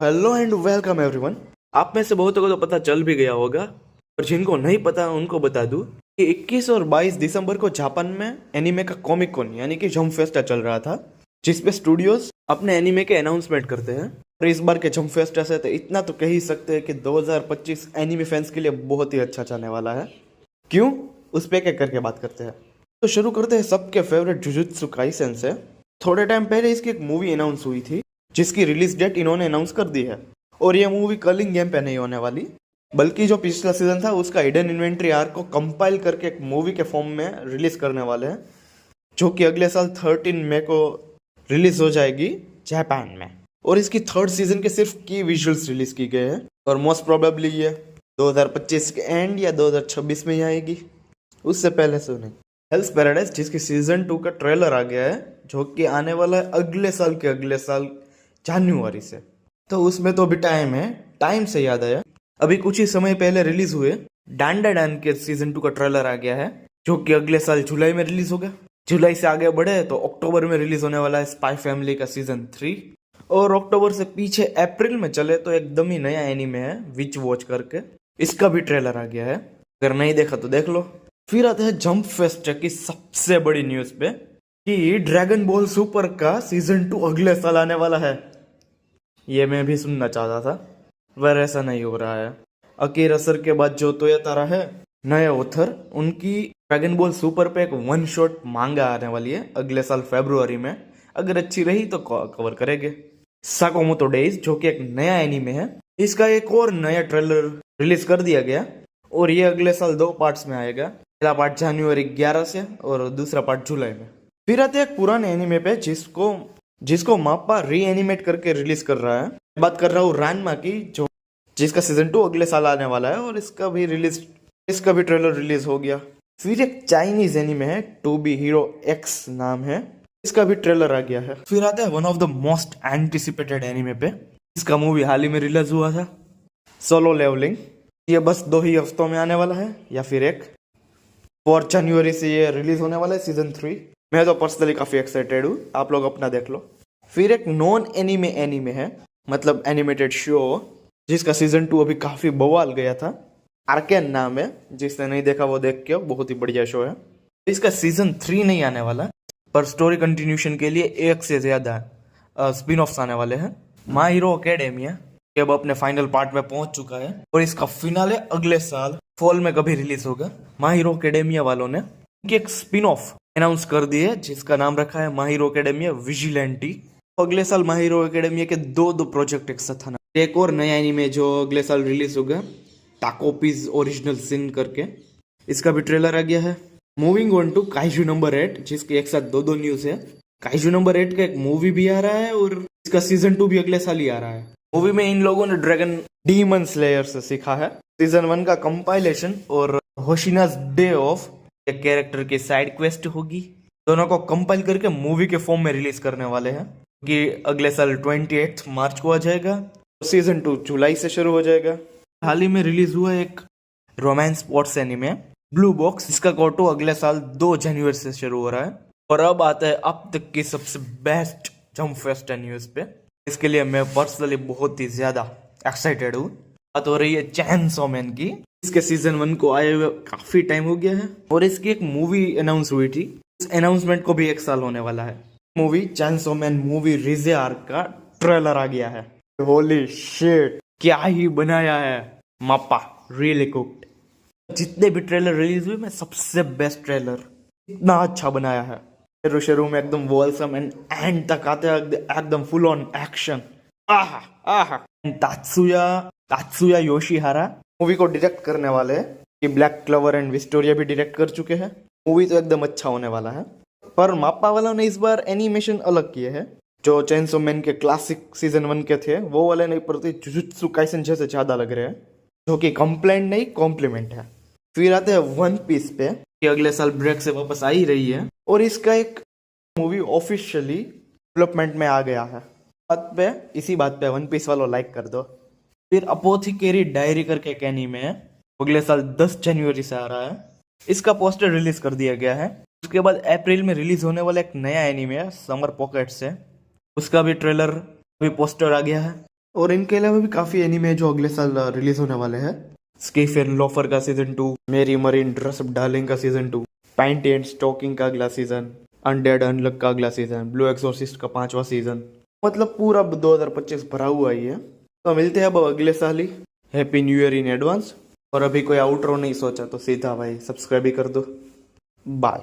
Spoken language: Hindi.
Hello and welcome everyone. आप में से बहुतों को तो पता चल भी गया होगा, और जिनको नहीं पता उनको बता दूं कि 21 और 22 दिसंबर को जापान में एनीमे का कॉमिक कॉन यानी कि जंप फेस्टा चल रहा था, जिसपे स्टूडियोज अपने एनीमे के अनाउंसमेंट करते हैं। और इस बार के जंप फेस्टा से तो इतना तो कह ही सकते हैं कि 2025 एनीमे फैंस के लिए बहुत ही अच्छा जाने वाला है। क्यों, उस पे एक करके बात करते हैं। तो शुरू करते हैं सबके फेवरेट जुजुत्सु काइसेन से। थोड़े टाइम पहले इसकी एक मूवी अनाउंस हुई थी, जिसकी रिलीज डेट इन्होंने अनाउंस कर दी है। और ये मूवी कलिंग गेम पे नहीं होने वाली, बल्कि जो पिछला सीजन था उसका हिडन इन्वेंट्री आर्क को कंपाइल करके एक मूवी के फॉर्म में रिलीज करने वाले हैं, जो कि अगले साल 13 मई को रिलीज हो जाएगी जापान में। और इसकी थर्ड सीजन के सिर्फ की विजुअल्स रिलीज की गए हैं, और मोस्ट प्रोबेबली ये 2025 के एंड या 2026 में ही आएगी, उससे पहले से नहीं। हेल्स पैराडाइज जिसकी सीजन 2 का ट्रेलर आ गया है, जो कि आने वाला है अगले साल जनवरी से। तो उसमें तो अभी टाइम है। टाइम से याद आया, अभी कुछ ही समय पहले रिलीज हुए डांडा डान के सीजन 2 का ट्रेलर आ गया है, जो कि अगले साल जुलाई में रिलीज होगा। जुलाई से आगे बढ़े तो अक्टूबर में रिलीज होने वाला है स्पाई फैमिली का सीजन 3। और अक्टूबर से पीछे अप्रैल में चले तो एकदम ही नया एनीमे है विच वॉच करके, इसका भी ट्रेलर आ गया है। अगर नहीं देखा तो देख लो। फिर आते हैं जंप फेस्ट की सबसे बड़ी न्यूज पे कि ड्रैगन बॉल सुपर का सीजन 2 अगले साल आने वाला है। ये मैं भी सुनना चाहता था, पर ऐसा नहीं हो रहा है। अकीर असर के बाद जो तोयोतारा है नए ऑथर, उनकी ड्रैगन बॉल सुपर पे एक वन शॉट मांगा आने वाली है अगले साल फरवरी में। अगर अच्छी रही तो कवर करेंगे। साकोमोतो डेज जो कि एक नया एनीमे है, इसका एक और नया ट्रेलर रिलीज कर दिया गया, और ये अगले साल 2 पार्ट्स में आएगा। पहला पार्ट जनवरी 11 से और दूसरा पार्ट जुलाई में। फिर आते हैं पुराने एनीमे पे जिसको माप्पा री एनिमेट करके रिलीज कर रहा है। बात कर रहा हूँ रानमा की, जिसका सीजन 2 अगले साल आने वाला है, और इसका भी ट्रेलर रिलीज हो गया। फिर एक चाइनीज एनीमे है टू बी हीरो एक्स नाम है, इसका भी ट्रेलर आ गया है। फिर आता है one of the most anticipated anime पे, इसका मूवी हाल ही में रिलीज हुआ था, सोलो लेवलिंग। ये बस 2 ही हफ्तों में आने वाला है, या फिर 4 जनवरी से ये रिलीज होने वाला है सीजन 3। मैं तो पर्सनली काफी एक्साइटेड हूँ, आप लोग अपना देख लो। फिर एक नॉन एनीमे है, मतलब एनिमेटेड शो, जिसका सीजन 2 अभी काफी बवाल गया था। आर्केन नाम है, जिसने नहीं देखा वो देख के, बहुत ही बढ़िया शो है। इसका सीजन 3 नहीं आने वाला, पर स्टोरी कंटिन्यूशन के लिए एक से ज्यादा स्पिन ऑफ्स आने वाले हैं। माय हीरो एकेडेमिया अब अपने फाइनल पार्ट में पहुंच चुका है, और इसका फिनाले अगले साल फॉल में कभी रिलीज होगा। माय हीरो एकेडेमिया वालों ने एक स्पिन ऑफ अनाउंस कर दी है, जिसका नाम रखा है माय हीरो एकेडेमिया विजिलेंटी। अगले साल माय हीरो एकेडेमिया के दो प्रोजेक्ट एक साथ आना। एक और नया एनीमे जो अगले साल रिलीज होगा, टाकोपीज ओरिजिनल सिन करके, इसका भी ट्रेलर आ गया है। Moving on to kaiju number 8, जिसके एक साथ दो न्यूज है। काइजू नंबर 8 का एक मूवी भी आ रहा है, और इसका सीजन 2 भी अगले साल ही आ रहा है। मूवी में इन लोगों ने ड्रैगन डीमन स्लेयर से सीखा है। सीजन 1 का कंपाइलेशन और होशिनाज डे ऑफ एक कैरेक्टर की साइड क्वेस्ट होगी, दोनों को कंपाइल करके मूवी के फॉर्म में रिलीज करने वाले हैं, कि अगले साल 28 मार्च को आ जाएगा। सीजन 2 जुलाई से शुरू हो जाएगा। हाल ही में रिलीज हुआ एक romance sports anime blue box, इसका कोटो अगले साल 2 जनवरी से शुरू हो रहा है। और अब आता है अब तक की सबसे बेस्ट जंप फेस्ट न्यूज पे। इसके लिए मैं पर्सनली बहुत ही ज्यादा एक्साइटेड हूँ। बात हो रही है चैनसॉ मैन की। इसके सीजन 1 को आए हुए काफी टाइम हो गया है, और इसकी एक मूवी अनाउंस हुई थी। इस अनाउंसमेंट को भी 1 साल होने वाला है। मूवी चैनसॉ मैन मूवी रिजे आर्क का ट्रेलर आ गया है। होली शिट, क्या ही बनाया है मापा, रियली कुक्ड। जितने भी ट्रेलर रिलीज हुए में सबसे बेस्ट ट्रेलर, इतना अच्छा बनाया है। शुरू में एकदम वॉलसम एंड तक आते हैं एकदम फुल ऑन एक्शन। आहा आहा। तात्सुया योशिहारा मूवी को डायरेक्ट करने वाले हैं, कि ब्लैक क्लवर एंड विक्टोरिया भी डायरेक्ट कर चुके हैं। मूवी तो एकदम अच्छा होने वाला है। पर माप्पा वालों ने इस बार एनिमेशन अलग किए हैं। जो चेनसो मैन के क्लासिक सीजन 1 के थे वो वाले नहीं, प्रति जुजुत्सु काइसेन जैसे ज्यादा लग रहे हैं, जो कि कंप्लेंट नहीं कॉम्प्लीमेंट है। फिर आते हैं वन पीस पे, कि अगले साल ब्रेक से वापस आ ही रही है, और इसका एक मूवी ऑफिशियली डेवलपमेंट में आ गया है। इसी बात पे वन पीस वालों लाइक कर दो। फिर अपोथिकेरी डायरी करके एक एनीमे है, अगले साल 10 जनवरी से आ रहा है। इसका पोस्टर रिलीज कर दिया गया है। उसके बाद अप्रैल में रिलीज होने वाला एक नया एनीमे है समर पॉकेट से, उसका भी ट्रेलर भी पोस्टर आ गया है। और इनके अलावा भी काफी एनिमे जो अगले साल रिलीज होने वाले हैं। स्कीफ एंड लोफर का सीजन 2, मेरी मरीन ड्रेस अप डार्लिंग का सीजन 2, पैंट एंड स्टॉकिंग का अगला सीजन, अनडेड अनलक का अगला सीजन, ब्लू एक्सोर्सिस्ट का 5वां सीजन। मतलब पूरा 2025 भरा हुआ ही है। तो मिलते हैं अब अगले साल ही। Happy new year in advance. और अभी कोई आउटरो नहीं सोचा तो सीधा भाई सब्सक्राइब ही कर दो। बाय।